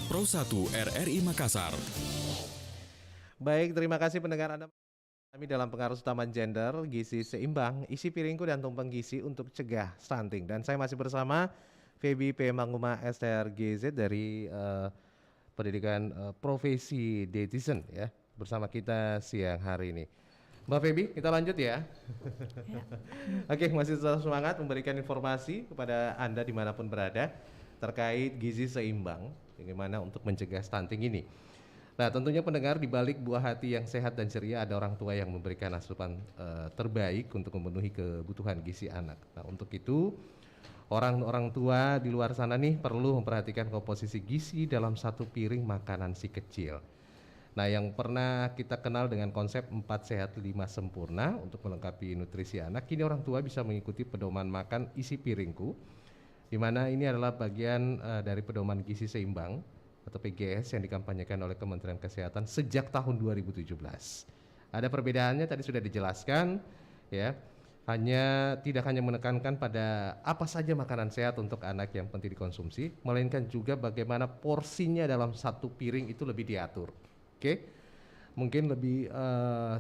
Pro 1 RRI Makassar. Baik, terima kasih pendengar Anda. Kami dalam pengaruh utama gender, gizi seimbang, isi piringku dan tumpeng gizi untuk cegah stunting. Dan saya masih bersama Feby P. Manguma STRGZ dari pendidikan profesi dietitian ya, bersama kita siang hari ini. Mbak Feby, kita lanjut ya. Oke, masih tetap semangat memberikan informasi kepada Anda dimanapun berada terkait gizi seimbang, bagaimana untuk mencegah stunting ini. Nah, tentunya pendengar, di balik buah hati yang sehat dan ceria ada orang tua yang memberikan asupan terbaik untuk memenuhi kebutuhan gizi anak. Nah, untuk itu orang tua di luar sana nih perlu memperhatikan komposisi gizi dalam satu piring makanan si kecil. Nah, yang pernah kita kenal dengan konsep 4 sehat 5 sempurna untuk melengkapi nutrisi anak, kini orang tua bisa mengikuti pedoman makan isi piringku, di mana ini adalah bagian dari pedoman gizi seimbang atau PGS yang dikampanyekan oleh Kementerian Kesehatan sejak tahun 2017. Ada perbedaannya tadi sudah dijelaskan ya. Tidak hanya menekankan pada apa saja makanan sehat untuk anak yang penting dikonsumsi, melainkan juga bagaimana porsinya dalam satu piring itu lebih diatur. Oke, mungkin lebih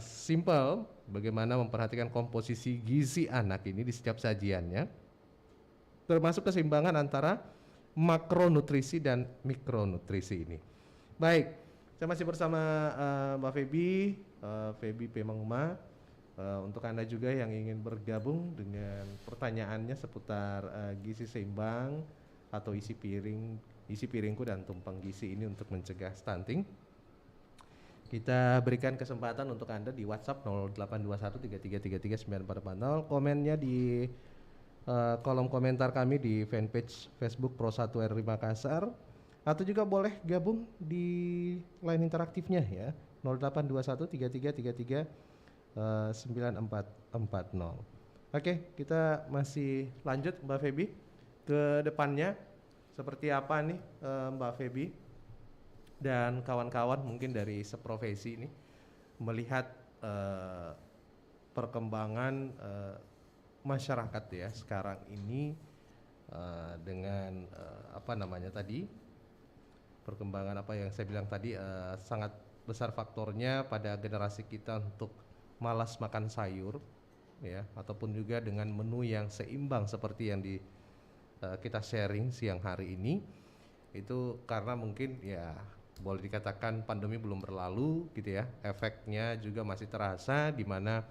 simple bagaimana memperhatikan komposisi gizi anak ini di setiap sajiannya, termasuk keseimbangan antara makronutrisi dan mikronutrisi ini. Baik, saya masih bersama Mbak Feby P. Manguma. Untuk Anda juga yang ingin bergabung dengan pertanyaannya seputar gizi seimbang atau isi piringku dan tumpeng gizi ini untuk mencegah stunting, kita berikan kesempatan untuk Anda di WhatsApp 082133339440, komennya di kolom komentar kami di fanpage Facebook Pro1 RRI Makassar, atau juga boleh gabung di line interaktifnya ya 08213333 9440. Oke, kita masih lanjut Mbak Feby ke depannya seperti apa nih Mbak Feby dan kawan-kawan mungkin dari seprofesi ini melihat perkembangan masyarakat ya sekarang ini dengan perkembangan apa yang saya bilang tadi, sangat besar faktornya pada generasi kita untuk malas makan sayur ya, ataupun juga dengan menu yang seimbang seperti yang kita sharing siang hari ini. Itu karena mungkin ya boleh dikatakan pandemi belum berlalu gitu ya, efeknya juga masih terasa di mana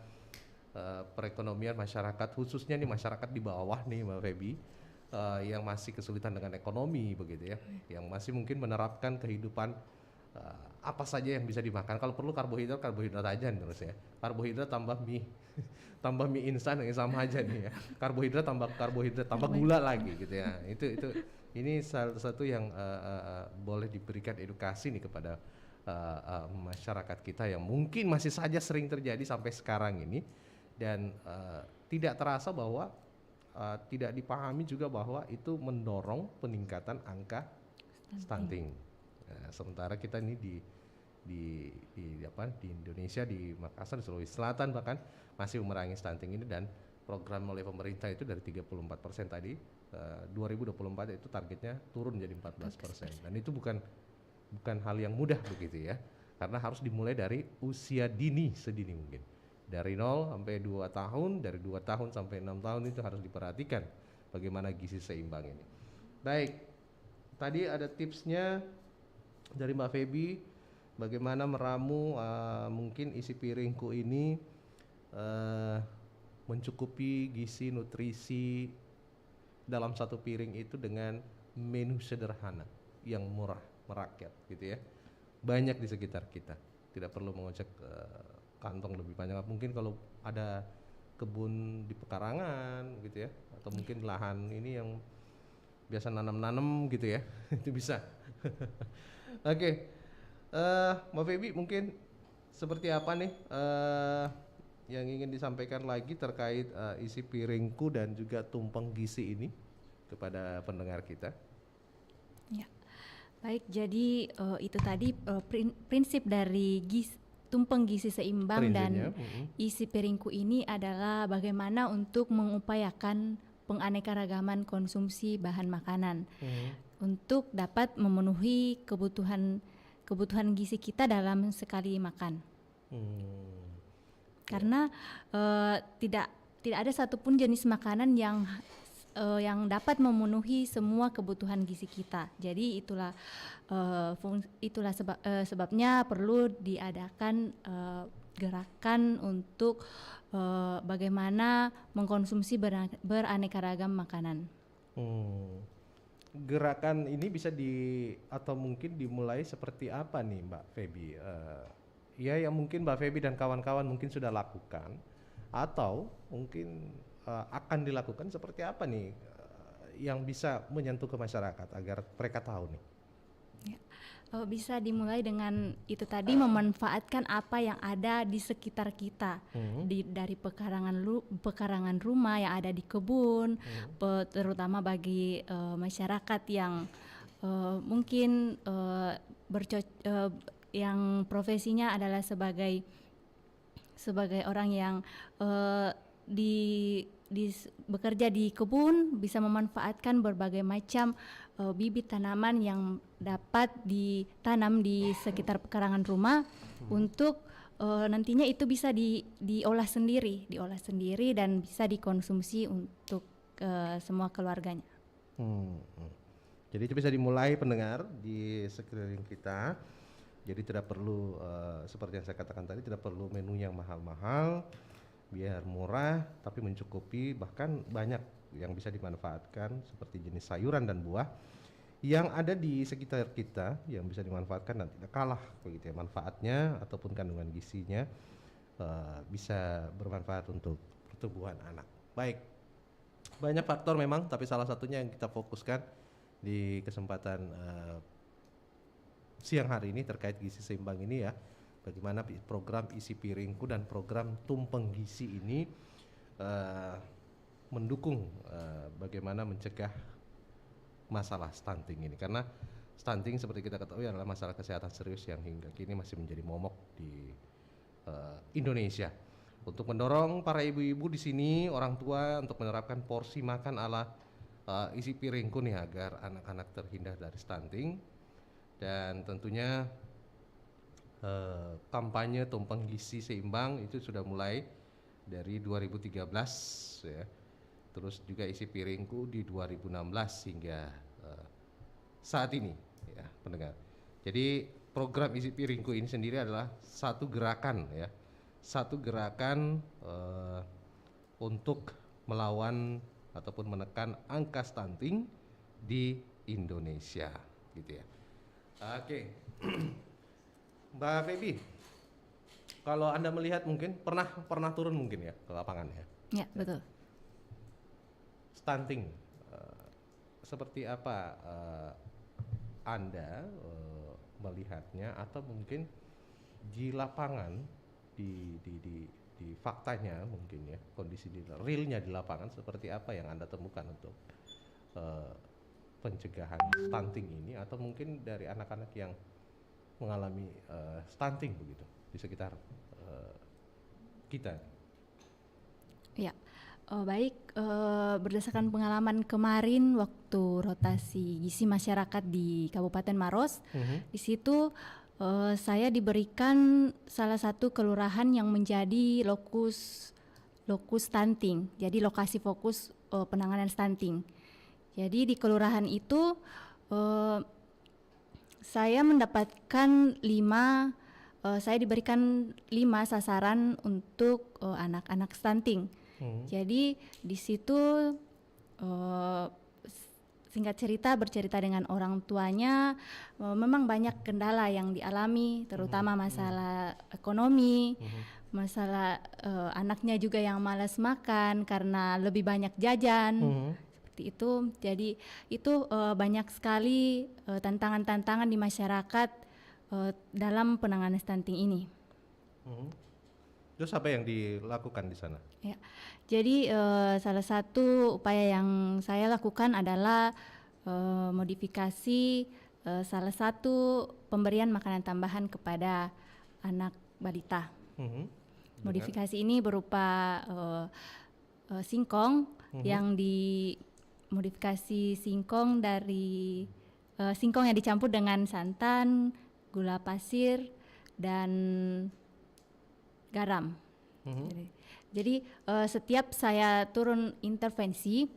perekonomian masyarakat, khususnya nih masyarakat di bawah nih Mbak Feby, yang masih kesulitan dengan ekonomi begitu ya, yang masih mungkin menerapkan kehidupan apa saja yang bisa dimakan. Kalau perlu karbohidrat aja terus ya. Karbohidrat tambah mie tambah mie instan yang sama aja nih ya. Karbohidrat tambah gula lagi gitu ya. Ini salah satu yang boleh diberikan edukasi nih kepada masyarakat kita yang mungkin masih saja sering terjadi sampai sekarang ini, dan tidak terasa bahwa tidak dipahami juga bahwa itu mendorong peningkatan angka stunting. Nah, sementara kita ini di Indonesia, di Makassar, di Sulawesi Selatan bahkan masih memerangi stunting ini, dan program oleh pemerintah itu dari 34% tadi 2024 itu targetnya turun jadi 14%. Dan itu bukan hal yang mudah begitu ya. Karena harus dimulai dari usia sedini mungkin. Dari 0 sampai 2 tahun, dari 2 tahun sampai 6 tahun itu harus diperhatikan bagaimana gizi seimbang ini. Baik. Tadi ada tipsnya dari Mbak Feby bagaimana meramu mungkin isi piringku ini mencukupi gizi nutrisi dalam satu piring itu dengan menu sederhana yang murah, merakyat gitu ya. Banyak di sekitar kita, tidak perlu mengocek kantong lebih banyak. Mungkin kalau ada kebun di pekarangan gitu ya, atau mungkin lahan ini yang biasa nanam gitu ya, itu bisa. Oke, Mbak Feby mungkin seperti apa nih yang ingin disampaikan lagi terkait isi piringku dan juga tumpeng gizi ini kepada pendengar kita? Ya, baik. Jadi itu tadi prinsip dari tumpeng gizi seimbang dan isi piringku ini adalah bagaimana untuk mengupayakan penganekaragaman konsumsi bahan makanan untuk dapat memenuhi kebutuhan gizi kita dalam sekali makan. Karena tidak ada satupun jenis makanan yang dapat memenuhi semua kebutuhan gizi kita. Jadi itulah sebabnya perlu diadakan gerakan untuk bagaimana mengkonsumsi beraneka ragam makanan. Gerakan ini bisa atau mungkin dimulai seperti apa nih Mbak Feby? Ya yang mungkin Mbak Feby dan kawan-kawan mungkin sudah lakukan atau mungkin akan dilakukan seperti apa nih yang bisa menyentuh ke masyarakat agar mereka tahu nih? Ya. Bisa dimulai dengan itu tadi, memanfaatkan apa yang ada di sekitar kita, dari pekarangan rumah yang ada di kebun, terutama bagi masyarakat yang mungkin yang profesinya adalah sebagai sebagai orang yang bekerja di kebun bisa memanfaatkan berbagai macam bibit tanaman yang dapat ditanam di sekitar pekarangan rumah untuk nantinya itu bisa diolah sendiri dan bisa dikonsumsi untuk semua keluarganya. Jadi itu bisa dimulai pendengar di sekeliling kita. Jadi tidak perlu seperti yang saya katakan tadi, tidak perlu menu yang mahal-mahal, biar murah tapi mencukupi. Bahkan banyak yang bisa dimanfaatkan seperti jenis sayuran dan buah yang ada di sekitar kita yang bisa dimanfaatkan dan tidak kalah begitu ya manfaatnya ataupun kandungan gizinya bisa bermanfaat untuk pertumbuhan anak. Baik, banyak faktor memang, tapi salah satunya yang kita fokuskan di kesempatan siang hari ini terkait gizi seimbang ini ya, bagaimana program isi piringku dan program tumpeng gizi ini mendukung bagaimana mencegah masalah stunting ini, karena stunting seperti kita ketahui adalah masalah kesehatan serius yang hingga kini masih menjadi momok di Indonesia. Untuk mendorong para ibu-ibu di sini, orang tua untuk menerapkan porsi makan ala isi piringku nih agar anak-anak terhindar dari stunting. Dan tentunya kampanye tumpeng gizi seimbang itu sudah mulai dari 2013 ya. Terus juga isi piringku di 2016 hingga saat ini ya pendengar. Jadi program isi piringku ini sendiri adalah satu gerakan ya. Satu gerakan untuk melawan ataupun menekan angka stunting di Indonesia gitu ya. Oke. Mbak Feby, kalau Anda melihat mungkin pernah turun mungkin ya ke lapangan ya. Ya, betul. Stunting seperti apa Anda melihatnya, atau mungkin di lapangan di faktanya mungkin ya, kondisi realnya di lapangan seperti apa yang Anda temukan untuk pencegahan stunting ini, atau mungkin dari anak-anak yang mengalami stunting begitu di sekitar kita. Ya, baik, berdasarkan pengalaman kemarin waktu rotasi gizi masyarakat di Kabupaten Maros, di situ saya diberikan salah satu kelurahan yang menjadi lokus stunting, jadi lokasi fokus penanganan stunting. Jadi di kelurahan itu saya mendapatkan 5 saya diberikan 5 sasaran untuk anak-anak stunting. Jadi di situ singkat cerita, bercerita dengan orang tuanya, memang banyak kendala yang dialami, terutama masalah ekonomi, masalah anaknya juga yang malas makan karena lebih banyak jajan. Seperti itu. Jadi itu banyak sekali tantangan-tantangan di masyarakat dalam penanganan stunting ini. Terus apa yang dilakukan di sana? Ya, jadi salah satu upaya yang saya lakukan adalah modifikasi salah satu pemberian makanan tambahan kepada anak balita. Modifikasi ini berupa singkong yang dimodifikasi singkong dari singkong yang dicampur dengan santan, gula pasir, dan garam. Jadi setiap saya turun intervensi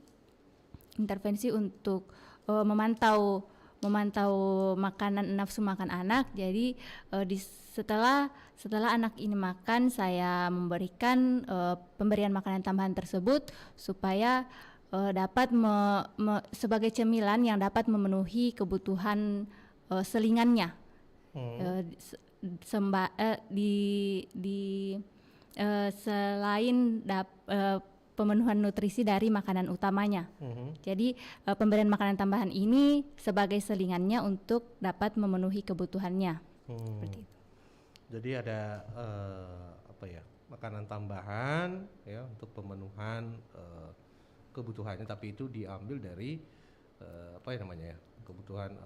untuk memantau makanan, nafsu makan anak. Jadi setelah anak ini makan, saya memberikan pemberian makanan tambahan tersebut supaya dapat sebagai cemilan yang dapat memenuhi kebutuhan selingannya. Selain pemenuhan nutrisi dari makanan utamanya. Jadi pemberian makanan tambahan ini sebagai selingannya untuk dapat memenuhi kebutuhannya. Seperti itu. Jadi ada makanan tambahan ya untuk pemenuhan kebutuhannya, tapi itu diambil dari kebutuhan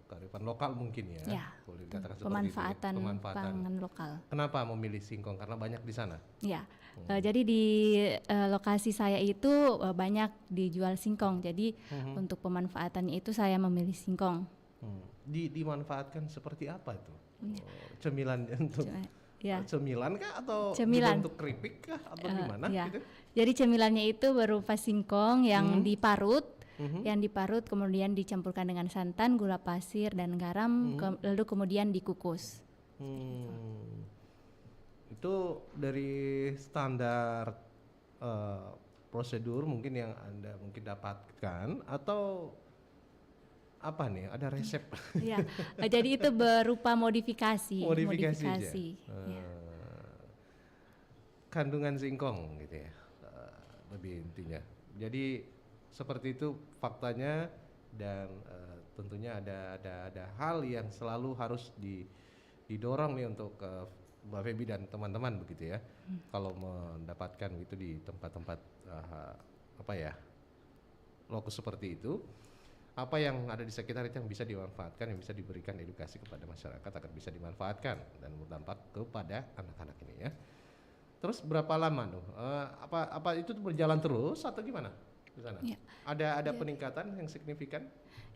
kearifan lokal mungkin ya. Ya, Boleh dikatakan seperti itu ya, pemanfaatan pemanfaatan pangan lokal. Kenapa memilih singkong? Karena banyak di sana. Ya, jadi di lokasi saya itu banyak dijual singkong. Jadi untuk pemanfaatannya itu saya memilih singkong. Dimanfaatkan seperti apa itu? Iya. Cemilan untuk ya. cemilan kah atau Cemilan. untuk keripik kah atau gimana Ya. gitu? Jadi cemilannya itu berupa singkong yang diparut, kemudian dicampurkan dengan santan, gula pasir dan garam, lalu kemudian dikukus. Itu dari standar prosedur mungkin yang Anda mungkin dapatkan atau apa nih? Ada resep? Ya, jadi itu berupa modifikasi. Modifikasi aja? Ya. Kandungan singkong gitu ya, lebih intinya. Jadi seperti itu faktanya dan tentunya ada hal yang selalu harus didorong nih untuk Mbak Feby dan teman-teman begitu ya. Kalau mendapatkan itu di tempat-tempat lokus seperti itu, apa yang ada di sekitar itu yang bisa dimanfaatkan, yang bisa diberikan edukasi kepada masyarakat akan bisa dimanfaatkan dan berdampak kepada anak-anak ini ya. Terus berapa lama tuh? Apa itu berjalan terus atau gimana di sana? Ya. Ada peningkatan yang signifikan?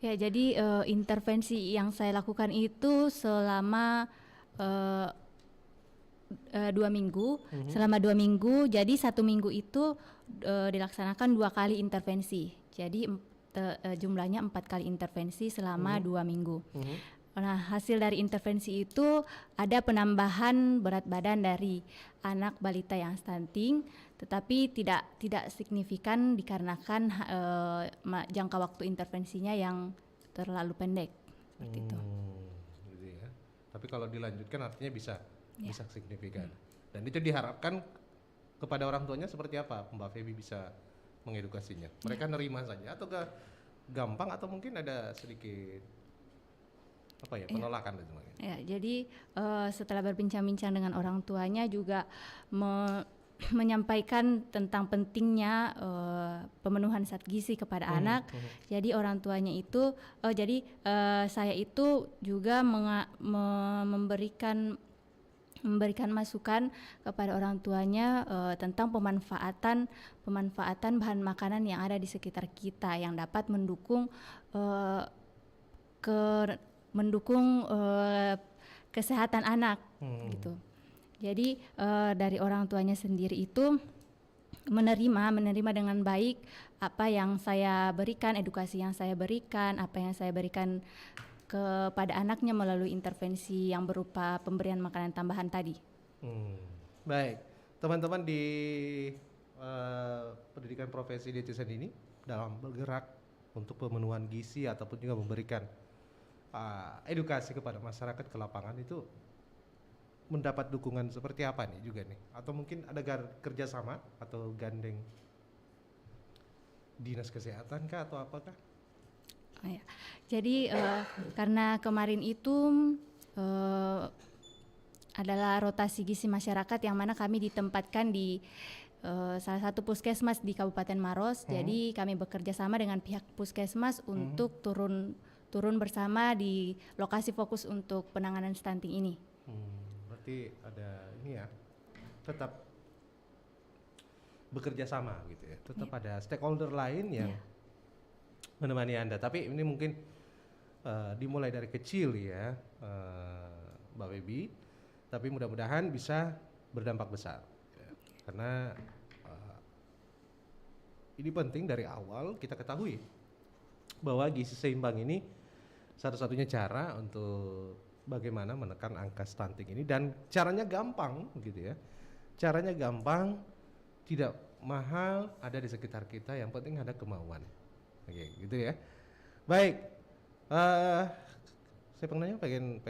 Ya, jadi intervensi yang saya lakukan itu selama 2 minggu. Selama 2 minggu, jadi 1 minggu itu dilaksanakan 2 kali intervensi. Jadi jumlahnya 4 kali intervensi selama 2 minggu. Nah, hasil dari intervensi itu ada penambahan berat badan dari anak balita yang stunting, tetapi tidak signifikan dikarenakan jangka waktu intervensinya yang terlalu pendek seperti itu. Gitu ya. Tapi kalau dilanjutkan artinya bisa signifikan. Dan itu diharapkan kepada orang tuanya seperti apa Mbak Feby bisa mengedukasinya? Mereka nerima saja atau gampang atau mungkin ada sedikit penolakan dan sebagainya? Ya, jadi setelah berbincang-bincang dengan orang tuanya juga menyampaikan tentang pentingnya pemenuhan zat gizi kepada anak. Jadi orang tuanya itu, saya itu juga memberikan masukan kepada orang tuanya tentang pemanfaatan bahan makanan yang ada di sekitar kita yang dapat mendukung kesehatan anak gitu. Jadi dari orang tuanya sendiri itu menerima dengan baik apa yang saya berikan, edukasi yang saya berikan, apa yang saya berikan kepada anaknya melalui intervensi yang berupa pemberian makanan tambahan tadi. Baik, teman-teman di pendidikan profesi dietitian ini dalam bergerak untuk pemenuhan gizi ataupun juga memberikan edukasi kepada masyarakat ke lapangan itu mendapat dukungan seperti apa nih juga nih? Atau mungkin ada kerjasama atau gandeng dinas kesehatan kah atau apakah? Ya. Jadi karena kemarin itu adalah rotasi gizi masyarakat yang mana kami ditempatkan di salah satu puskesmas di Kabupaten Maros. Jadi kami bekerja sama dengan pihak puskesmas untuk turun bersama di lokasi fokus untuk penanganan stunting ini. Berarti ada ini ya, tetap bekerja sama gitu ya. Tetap ada stakeholder lain yang menemani Anda. Tapi ini mungkin dimulai dari kecil ya, Mbak Feby. Tapi mudah-mudahan bisa berdampak besar. Ya. Karena ini penting dari awal kita ketahui bahwa gizi seimbang ini satu-satunya cara untuk bagaimana menekan angka stunting ini, dan caranya gampang gitu ya. Caranya gampang, tidak mahal, ada di sekitar kita, yang penting ada kemauan. Oke, gitu ya. Baik, saya pengen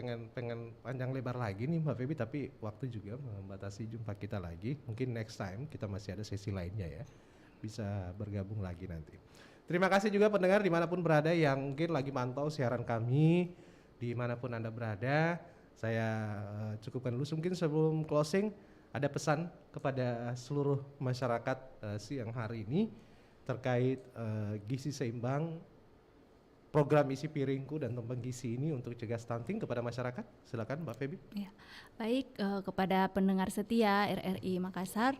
panjang lebar lagi nih Mbak Feby, tapi waktu juga membatasi jumpa kita lagi. Mungkin next time kita masih ada sesi lainnya ya, bisa bergabung lagi nanti. Terima kasih juga pendengar dimanapun berada yang mungkin lagi mantau siaran kami, dimanapun Anda berada. Saya cukupkan dulu, mungkin sebelum closing ada pesan kepada seluruh masyarakat siang hari ini terkait gizi seimbang program isi piringku dan tumpeng gizi ini untuk cegah stunting kepada masyarakat? Silakan Mbak Feby. Ya, baik, kepada pendengar setia RRI Makassar.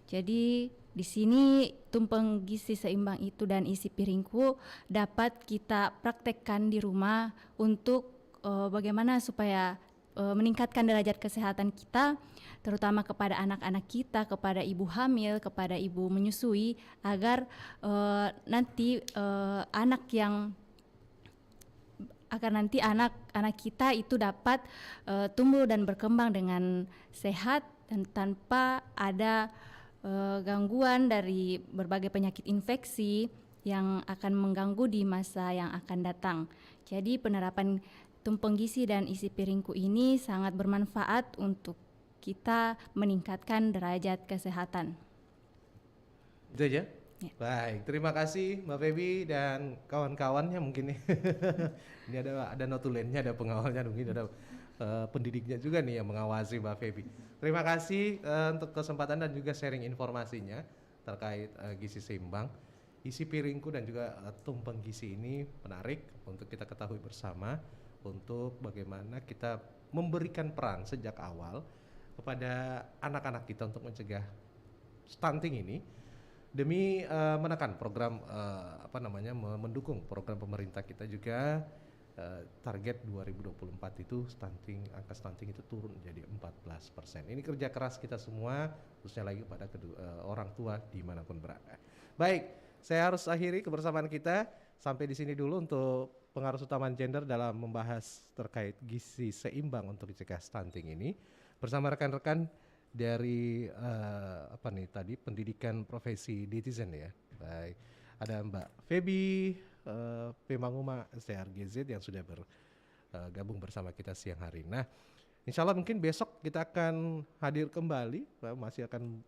Jadi di sini tumpeng gizi seimbang itu dan isi piringku dapat kita praktekkan di rumah untuk bagaimana supaya meningkatkan derajat kesehatan kita, terutama kepada anak-anak kita, kepada ibu hamil, kepada ibu menyusui, agar nanti anak-anak kita itu dapat tumbuh dan berkembang dengan sehat dan tanpa ada gangguan dari berbagai penyakit infeksi yang akan mengganggu di masa yang akan datang. Jadi penerapan tumpeng gizi dan isi piringku ini sangat bermanfaat untuk kita meningkatkan derajat kesehatan. Itu aja? Ya. Baik, terima kasih Mbak Feby dan kawan-kawannya mungkin nih. Ini ada notulennya, ada pengawalnya, mungkin ada pendidiknya juga nih yang mengawasi Mbak Feby. Terima kasih untuk kesempatan dan juga sharing informasinya terkait gizi seimbang. Isi piringku dan juga tumpeng gizi ini menarik untuk kita ketahui bersama untuk bagaimana kita memberikan peran sejak awal kepada anak-anak kita untuk mencegah stunting ini demi menekan program mendukung program pemerintah kita juga target 2024 itu angka stunting itu turun menjadi 14%. Ini kerja keras kita semua, khususnya lagi kepada orang tua dimanapun berada. Baik, saya harus akhiri kebersamaan kita sampai di sini dulu untuk pengaruh utama gender dalam membahas terkait gizi seimbang untuk mencegah stunting ini bersama rekan-rekan dari pendidikan profesi netizen ya. Baik, ada Mbak Feby Pemanguma STRGZ yang sudah bergabung bersama kita siang hari. Nah, insya Allah mungkin besok kita akan hadir kembali, masih akan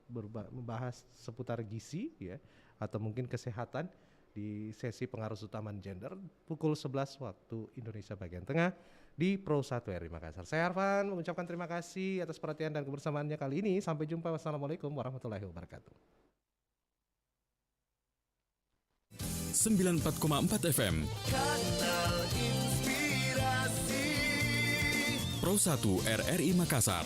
membahas seputar gizi ya, atau mungkin kesehatan di sesi pengaruh utama gender pukul 11 waktu Indonesia bagian tengah di Pro 1 RRI Makassar. Saya Arfan mengucapkan terima kasih atas perhatian dan kebersamaannya kali ini. Sampai jumpa. Wassalamualaikum warahmatullahi wabarakatuh. 94,4 FM Kanal Inspirasi Pro 1 RRI Makassar.